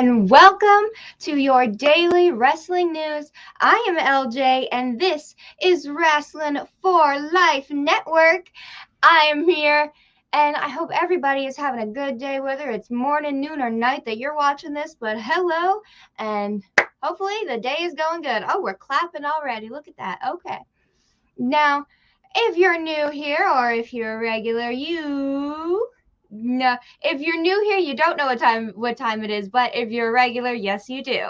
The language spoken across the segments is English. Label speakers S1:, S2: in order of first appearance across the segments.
S1: and welcome to your daily wrestling news. I am LJ, and this is Wrasslin for Life Network. I am here, and I hope everybody is having a good day, whether it's morning, noon, or night that you're watching this. But hello, and hopefully the day is going good. Oh, we're clapping already. Look at that. Okay. Now, if you're new here, or if you're a regular, no, if you're new here, you don't know what time it is, but if you're a regular, yes, you do.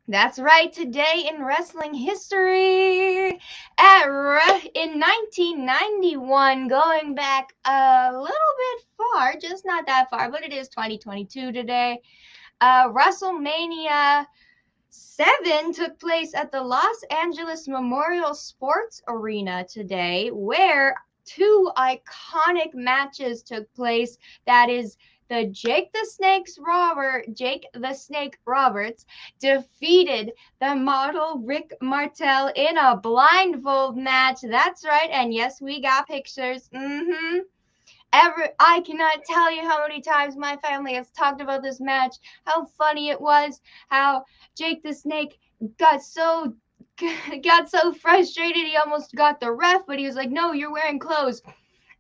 S1: That's right, today in wrestling history, in 1991, going back a little bit far, just not that far, but it is 2022 today, WrestleMania 7 took place at the Los Angeles Memorial Sports Arena today, where two iconic matches took place. That is, the Jake the Snake Roberts defeated the model Rick Martel in a blindfold match. That's right, and yes, we got pictures. I cannot tell you how many times my family has talked about this match, how funny it was, how Jake the Snake got so frustrated he almost got the ref, but he was like, "No, you're wearing clothes."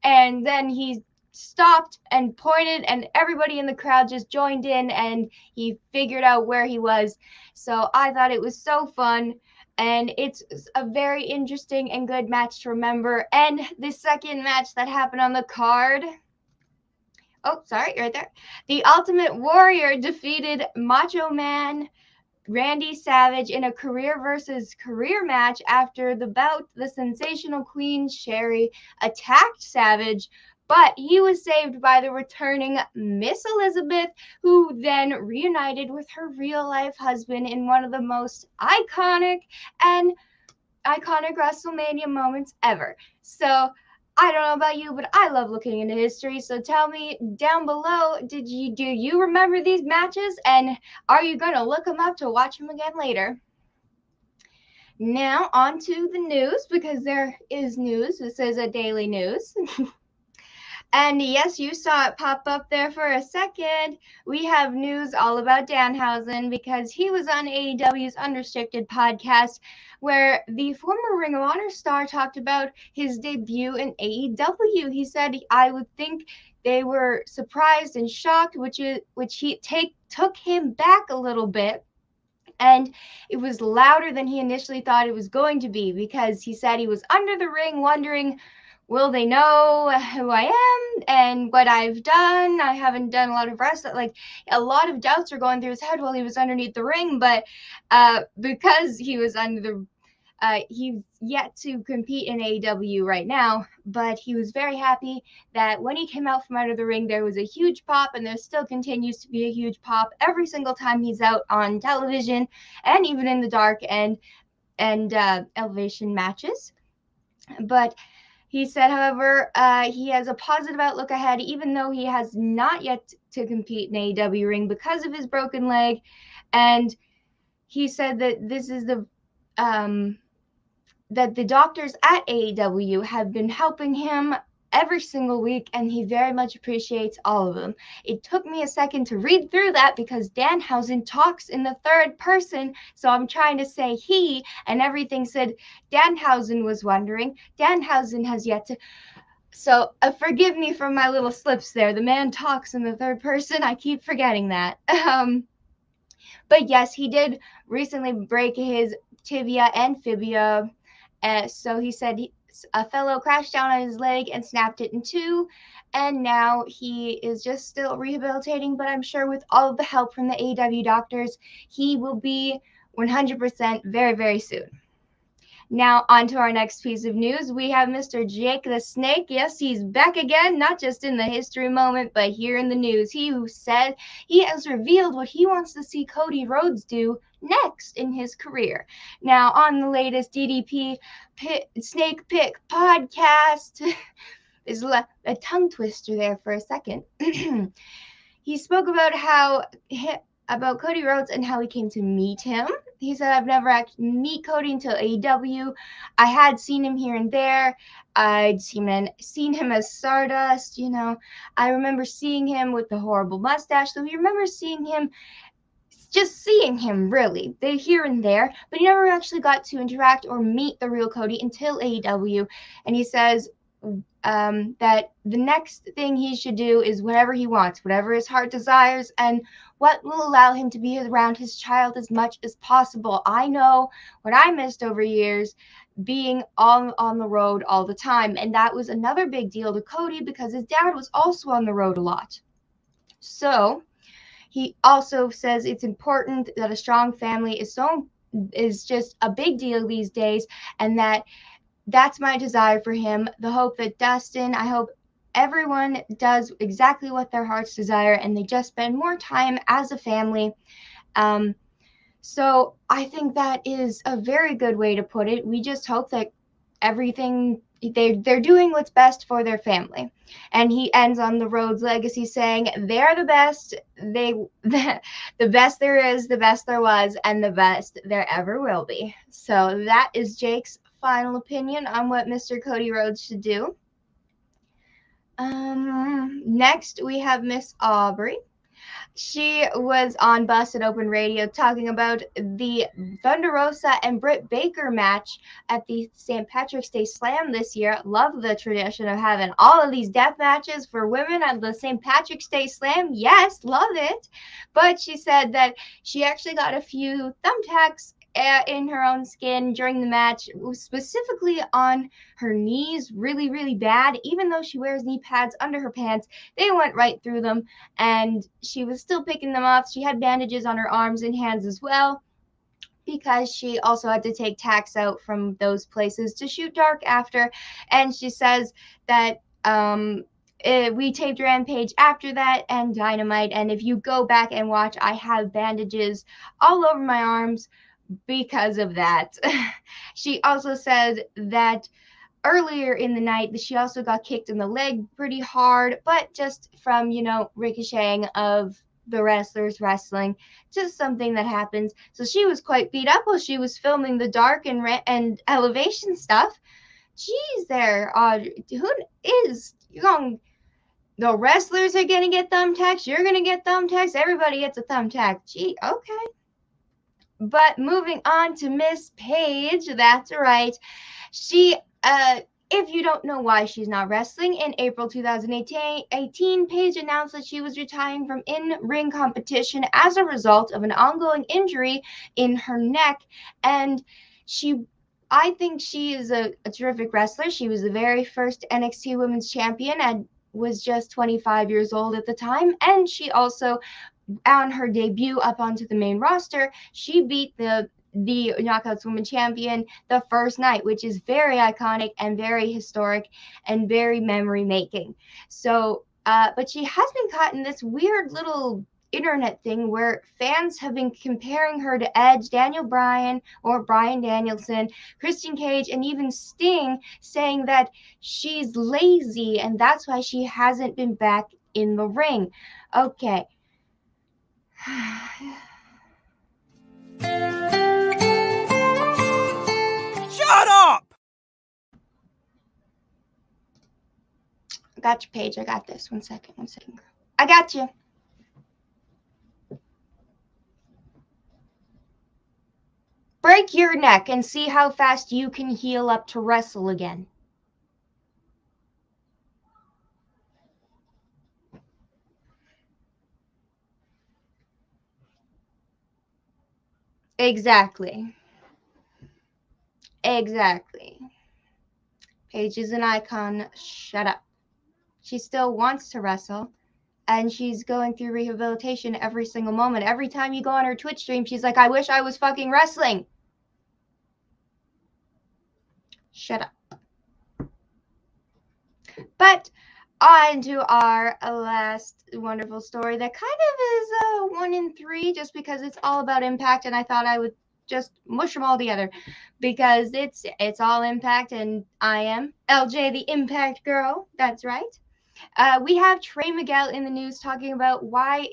S1: And then he stopped and pointed, and everybody in the crowd just joined in, and he figured out where he was. So I thought it was so fun. And it's a very interesting and good match to remember. And the second match that happened on the card. Oh, sorry, right there. The Ultimate Warrior defeated Macho Man Randy Savage in a career versus career match. After the bout, the Sensational Queen Sherry attacked Savage, but he was saved by the returning Miss Elizabeth, who then reunited with her real-life husband in one of the most iconic WrestleMania moments ever. So I don't know about you, but I love looking into history. So tell me down below, do you remember these matches, and are you going to look them up to watch them again later? Now on to the news, because there is news. This is a daily news. And yes, you saw it pop up there for a second. We have news all about Danhausen, because he was on AEW's Unrestricted podcast, where the former Ring of Honor star talked about his debut in AEW. He said, "I would think they were surprised and shocked, which took him back a little bit. And it was louder than he initially thought it was going to be, because he said he was under the ring wondering, will they know who I am and what I've done? I haven't done a lot of wrestling." Like, a lot of doubts were going through his head while he was underneath the ring, but because he was he's yet to compete in AEW right now, but he was very happy that when he came out from under the ring, there was a huge pop, and there still continues to be a huge pop every single time he's out on television, and even in the dark and elevation matches. But he said, however, he has a positive outlook ahead, even though he has not yet to compete in AEW ring because of his broken leg. And he said that this is that the doctors at AEW have been helping him every single week, and he very much appreciates all of them. It took me a second to read through that, because Danhausen talks in the third person, so I'm trying to say he, and everything said Danhausen was wondering. Danhausen has yet to. So forgive me for my little slips there. The man talks in the third person. I keep forgetting that. But yes, he did recently break his tibia and fibia. So he said a fellow crashed down on his leg and snapped it in two, and now he is just still rehabilitating, but I'm sure with all of the help from the AEW doctors, he will be 100% very, very soon. Now, on to our next piece of news. We have Mr. Jake the Snake. Yes, he's back again, not just in the history moment, but here in the news. He said he has revealed what he wants to see Cody Rhodes do next in his career. Now, on the latest DDP Snake Pick podcast, there's a tongue twister there for a second. He spoke about how about Cody Rhodes and how he came to meet him. He said, I've never actually meet Cody until AEW. I had seen him here and there. I'd seen him as Stardust, you know. I remember seeing him with the horrible mustache. So he remembers seeing him, really, they here and there, but he never actually got to interact or meet the real Cody until AEW. And he says that the next thing he should do is whatever he wants, whatever his heart desires, and what will allow him to be around his child as much as possible. I know what I missed over years, being on the road all the time, and that was another big deal to Cody because his dad was also on the road a lot. So he also says it's important that a strong family is just a big deal these days, and that's my desire for him. The hope that I hope everyone does exactly what their hearts desire, and they just spend more time as a family. So I think that is a very good way to put it. We just hope that they're doing what's best for their family. And he ends on the Rhodes legacy saying they're the best, the best there is, the best there was, and the best there ever will be. So that is Jake's final opinion on what Mr. Cody Rhodes should do. Next we have Miss Aubrey. She was on Busted Open Radio talking about the Thunder Rosa and Britt Baker match at the St. Patrick's Day Slam this year. Love the tradition of having all of these death matches for women at the St. Patrick's Day Slam. Yes, love it. But she said that she actually got a few thumbtacks in her own skin during the match, specifically on her knees, really, really bad. Even though she wears knee pads under her pants, they went right through them, and she was still picking them off. She had bandages on her arms and hands as well, because she also had to take tacks out from those places to shoot dark after. And she says that we taped Rampage after that and Dynamite, and if you go back and watch, I have bandages all over my arms because of that. She also said that earlier in the night she also got kicked in the leg pretty hard, but just from, ricocheting of the wrestlers wrestling, just something that happens. So she was quite beat up while she was filming the dark and elevation stuff. Jeez there, who is young? The wrestlers are gonna get thumbtacks, you're gonna get thumbtacks, everybody gets a thumbtack. Gee, okay. But moving on to Miss Paige, that's right. She, if you don't know why she's not wrestling, in April 2018, Paige announced that she was retiring from in-ring competition as a result of an ongoing injury in her neck. And I think she is a terrific wrestler. She was the very first NXT Women's Champion and was just 25 years old at the time. And she also, on her debut up onto the main roster, she beat the Knockouts Women Champion the first night, which is very iconic and very historic and very memory making. So, but she has been caught in this weird little internet thing where fans have been comparing her to Edge, Daniel Bryan, or Bryan Danielson, Christian Cage, and even Sting, saying that she's lazy and that's why she hasn't been back in the ring. Okay.
S2: Shut up!
S1: I got your Paige. I got this. One second. I got you. Break your neck and see how fast you can heal up to wrestle again. Exactly. Paige is an icon. Shut up. She still wants to wrestle, and she's going through rehabilitation every single moment. Every time you go on her Twitch stream, she's like, I wish I was fucking wrestling. Shut up. But on to our last wonderful story that kind of is a 1 in 3, just because it's all about Impact, and I thought I would just mush them all together because it's all Impact, and I am LJ the Impact Girl. That's right. We have Trey Miguel in the news talking about why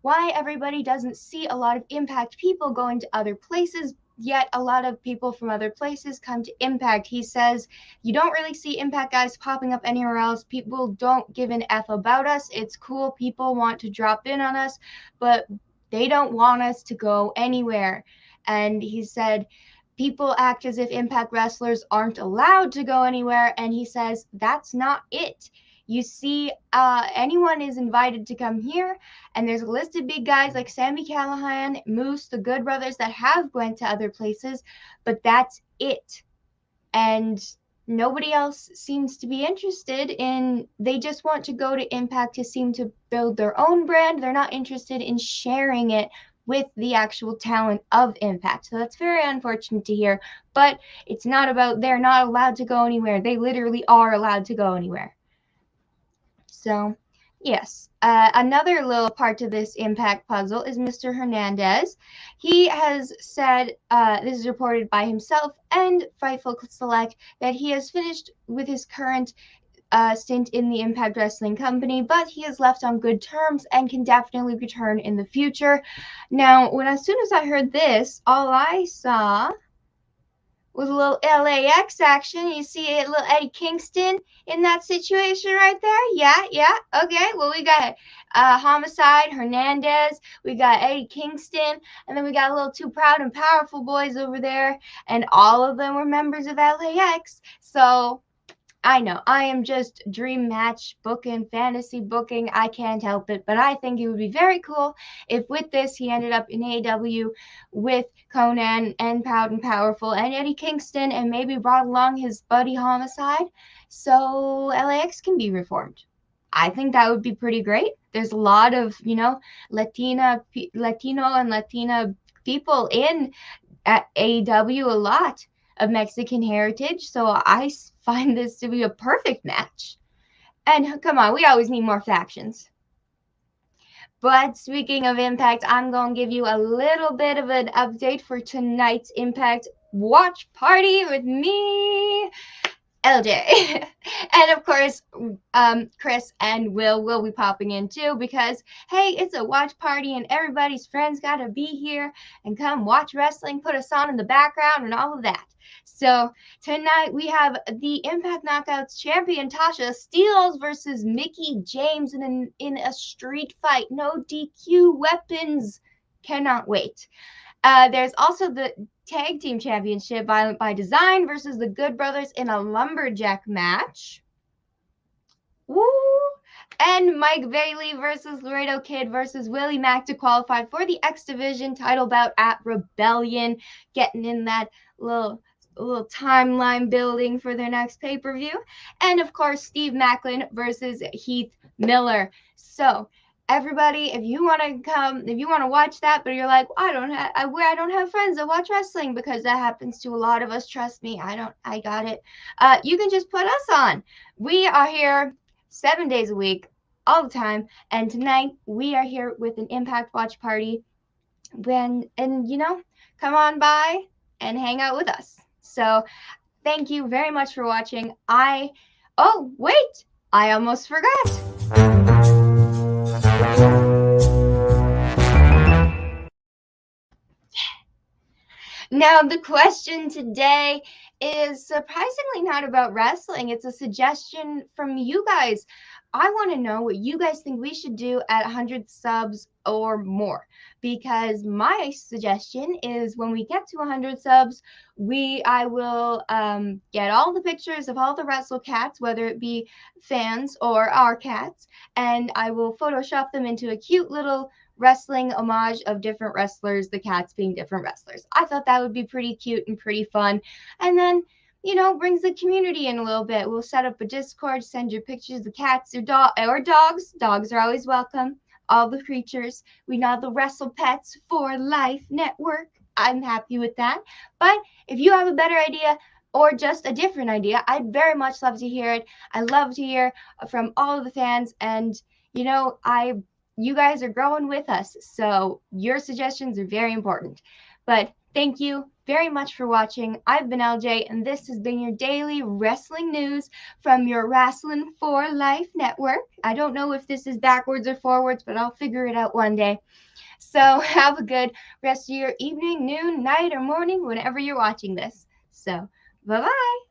S1: why everybody doesn't see a lot of Impact people going to other places, yet a lot of people from other places come to Impact. He says, you don't really see Impact guys popping up anywhere else. People don't give an F about us. It's cool. People want to drop in on us, but they don't want us to go anywhere. And he said, people act as if Impact wrestlers aren't allowed to go anywhere. And he says, that's not it. You see, anyone is invited to come here, and there's a list of big guys like Sami Callihan, Moose, the Good Brothers that have went to other places, but that's it. And nobody else seems to be interested in, they just want to go to Impact to seem to build their own brand. They're not interested in sharing it with the actual talent of Impact. So that's very unfortunate to hear, but it's not about they're not allowed to go anywhere. They literally are allowed to go anywhere. So, yes. Another little part to this Impact puzzle is Mr. Hernandez. He has said, this is reported by himself and Fightful Select, that he has finished with his current stint in the Impact Wrestling Company, but he is left on good terms and can definitely return in the future. Now, as soon as I heard this, all I saw with a little LAX action. You see a little Eddie Kingston in that situation right there? Yeah. Okay, well, we got Homicide, Hernandez, we got Eddie Kingston, and then we got a little Too Proud and Powerful boys over there, and all of them were members of LAX. So I know, I am just dream match booking, fantasy booking. I can't help it, but I think it would be very cool if with this he ended up in AEW with Conan and Proud and Powerful and Eddie Kingston, and maybe brought along his buddy Homicide, so LAX can be reformed. I think that would be pretty great. There's a lot of, Latino and Latina people in at AEW, a lot of Mexican heritage, so I find this to be a perfect match. And come on, we always need more factions. But speaking of Impact, I'm going to give you a little bit of an update for tonight's Impact watch party with me, LJ. And of course, Chris and Will be popping in too, because hey, it's a watch party and everybody's friends gotta be here and come watch wrestling, put us on in the background and all of that. So tonight we have the Impact Knockouts champion Tasha Steelz versus Mickie James in a street fight. No DQ weapons. Cannot wait. There's also the Tag Team Championship, Violent by Design versus the Good Brothers in a lumberjack match. Woo! And Mike Bailey versus Laredo Kid versus Willie Mack to qualify for the X Division title bout at Rebellion, getting in that little timeline building for their next pay-per-view. And of course, Steve Maclin versus Heath Miller. So everybody, if you want to watch that, but you're like, I don't have friends that watch wrestling, because that happens to a lot of us. Trust me, I got it. You can just put us on. We are here 7 days a week, all the time. And tonight we are here with an Impact watch party. Come on by and hang out with us. So thank you very much for watching. Oh, wait, I almost forgot. Now, the question today is surprisingly not about wrestling. It's a suggestion from you guys. I want to know what you guys think we should do at 100 subs or more, because my suggestion is when we get to 100 subs, I will get all the pictures of all the Wrestle Cats, whether it be fans or our cats, and I will Photoshop them into a cute little wrestling homage of different wrestlers, the cats being different wrestlers. I thought that would be pretty cute and pretty fun. And then, brings the community in a little bit. We'll set up a Discord, send your pictures of cats or dogs. Dogs are always welcome. All the creatures. We know the Wrestle Pets for Life Network. I'm happy with that. But if you have a better idea or just a different idea, I'd very much love to hear it. I love to hear from all of the fans, and you guys are growing with us, so your suggestions are very important. But Thank you very much for watching. I've been LJ, and this has been your daily wrestling news from your Wrasslin for Life network. I don't know if this is backwards or forwards, but I'll figure it out one day. So have a good rest of your evening, noon, night, or morning, whenever you're watching this. So, bye-bye.